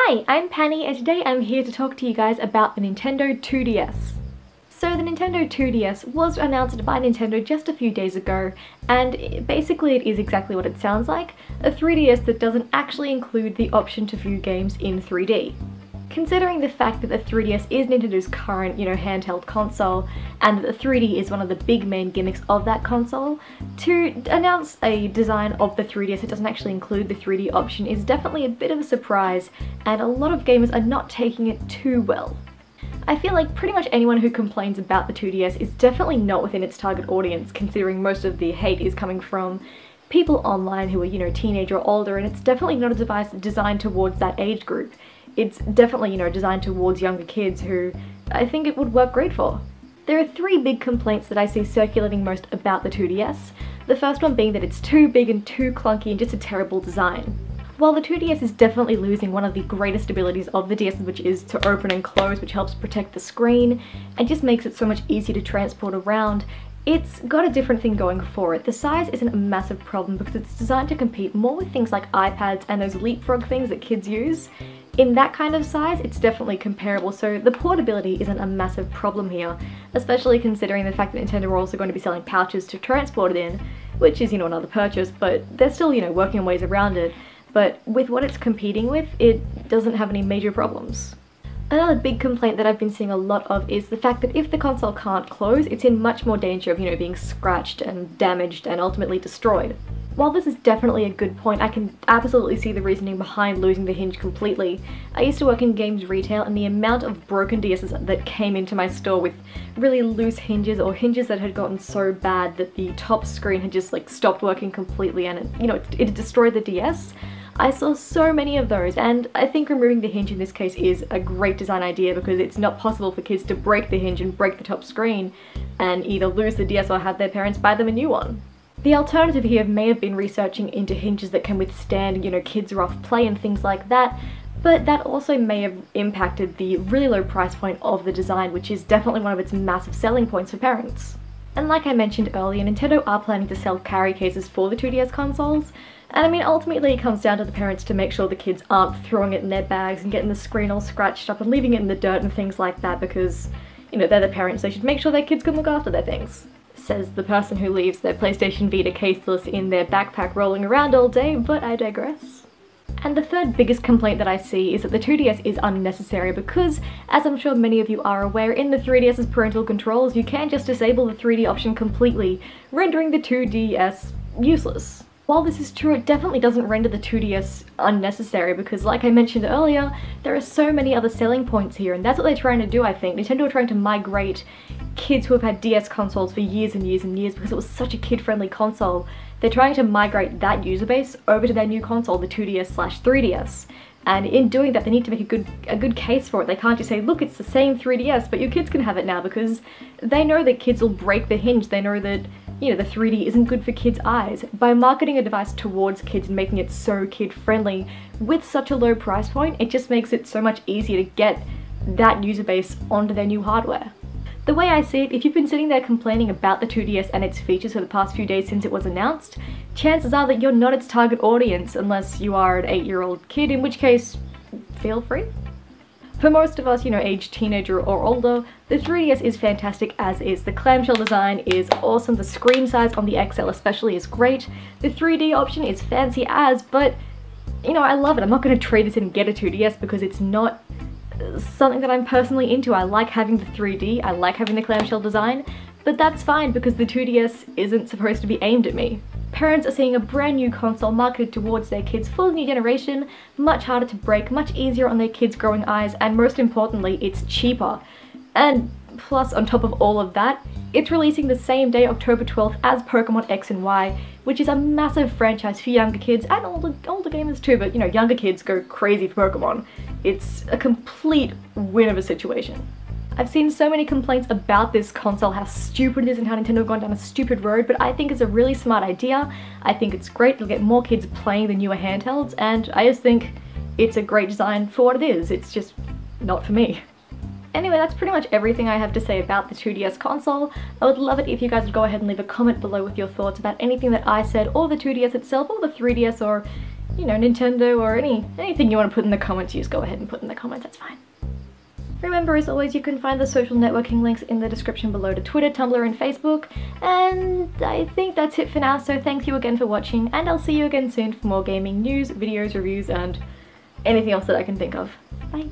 Hi, I'm Penny and today I'm here to talk to you guys about the Nintendo 2DS. So the Nintendo 2DS was announced by Nintendo just a few days ago, and basically it is exactly what it sounds like, a 3DS that doesn't actually include the option to view games in 3D. Considering the fact that the 3DS is Nintendo's current, handheld console, and that the 3D is one of the big main gimmicks of that console, to announce a design of the 3DS that doesn't actually include the 3D option is definitely a bit of a surprise, and a lot of gamers are not taking it too well. I feel like pretty much anyone who complains about the 2DS is definitely not within its target audience, considering most of the hate is coming from people online who are, teenage or older, and it's definitely not a device designed towards that age group. It's definitely, designed towards younger kids who I think it would work great for. There are three big complaints that I see circulating most about the 2DS. The first one being that it's too big and too clunky and just a terrible design. While the 2DS is definitely losing one of the greatest abilities of the DS, which is to open and close, which helps protect the screen and just makes it so much easier to transport around, it's got a different thing going for it. The size isn't a massive problem because it's designed to compete more with things like iPads and those leapfrog things that kids use. In that kind of size, it's definitely comparable, so the portability isn't a massive problem here, especially considering the fact that Nintendo are also going to be selling pouches to transport it in, which is, another purchase, but they're still, working on ways around it. But with what it's competing with, it doesn't have any major problems. Another big complaint that I've been seeing a lot of is the fact that if the console can't close, it's in much more danger of, being scratched and damaged and ultimately destroyed. While this is definitely a good point, I can absolutely see the reasoning behind losing the hinge completely. I used to work in games retail, and the amount of broken DSs that came into my store with really loose hinges or hinges that had gotten so bad that the top screen had just stopped working completely and it destroyed the DS. I saw so many of those, and I think removing the hinge in this case is a great design idea because it's not possible for kids to break the hinge and break the top screen and either lose the DS or have their parents buy them a new one. The alternative here may have been researching into hinges that can withstand, kids' rough play and things like that, but that also may have impacted the really low price point of the design, which is definitely one of its massive selling points for parents. And like I mentioned earlier, Nintendo are planning to sell carry cases for the 2DS consoles, and I mean ultimately it comes down to the parents to make sure the kids aren't throwing it in their bags and getting the screen all scratched up and leaving it in the dirt and things like that because, they're the parents, they should make sure their kids can look after their things. Says the person who leaves their PlayStation Vita caseless in their backpack rolling around all day, but I digress. And the third biggest complaint that I see is that the 2DS is unnecessary because, as I'm sure many of you are aware, in the 3DS's parental controls you can just disable the 3D option completely, rendering the 2DS useless. While this is true, it definitely doesn't render the 2DS unnecessary because, like I mentioned earlier, there are so many other selling points here, and that's what they're trying to do, I think. Nintendo are trying to migrate kids who have had DS consoles for years and years and years because it was such a kid-friendly console. They're trying to migrate that user base over to their new console, the 2DS/3DS. And in doing that, they need to make a good case for it. They can't just say, look, it's the same 3DS, but your kids can have it now, because they know that kids will break the hinge. They know that, the 3D isn't good for kids' eyes. By marketing a device towards kids and making it so kid-friendly with such a low price point, it just makes it so much easier to get that user base onto their new hardware. The way I see it, if you've been sitting there complaining about the 2DS and its features for the past few days since it was announced, chances are that you're not its target audience unless you are an 8-year-old kid, in which case, feel free. For most of us, aged teenager or older, the 3DS is fantastic as is. The clamshell design is awesome, the screen size on the XL especially is great, the 3D option is fancy as, but, I love it. I'm not going to trade this in and get a 2DS because it's not something that I'm personally into. I like having the 3D, I like having the clamshell design, but that's fine because the 2DS isn't supposed to be aimed at me. Parents are seeing a brand new console marketed towards their kids, full new generation, much harder to break, much easier on their kids' growing eyes, and most importantly, it's cheaper. And plus, on top of all of that, it's releasing the same day, October 12th, as Pokemon X and Y, which is a massive franchise for younger kids and older gamers too, but younger kids go crazy for Pokemon. It's a complete win of a situation. I've seen so many complaints about this console, how stupid it is and how Nintendo have gone down a stupid road, but I think it's a really smart idea. I think it's great, it'll get more kids playing the newer handhelds, and I just think it's a great design for what it is. It's just not for me. Anyway, that's pretty much everything I have to say about the 2DS console. I would love it if you guys would go ahead and leave a comment below with your thoughts about anything that I said, or the 2DS itself, or the 3DS, or you know, Nintendo or anything you want to put in the comments, you just go ahead and put in the comments, that's fine. Remember, as always, you can find the social networking links in the description below to Twitter, Tumblr, and Facebook. And I think that's it for now, so thank you again for watching, and I'll see you again soon for more gaming news, videos, reviews, and anything else that I can think of. Bye!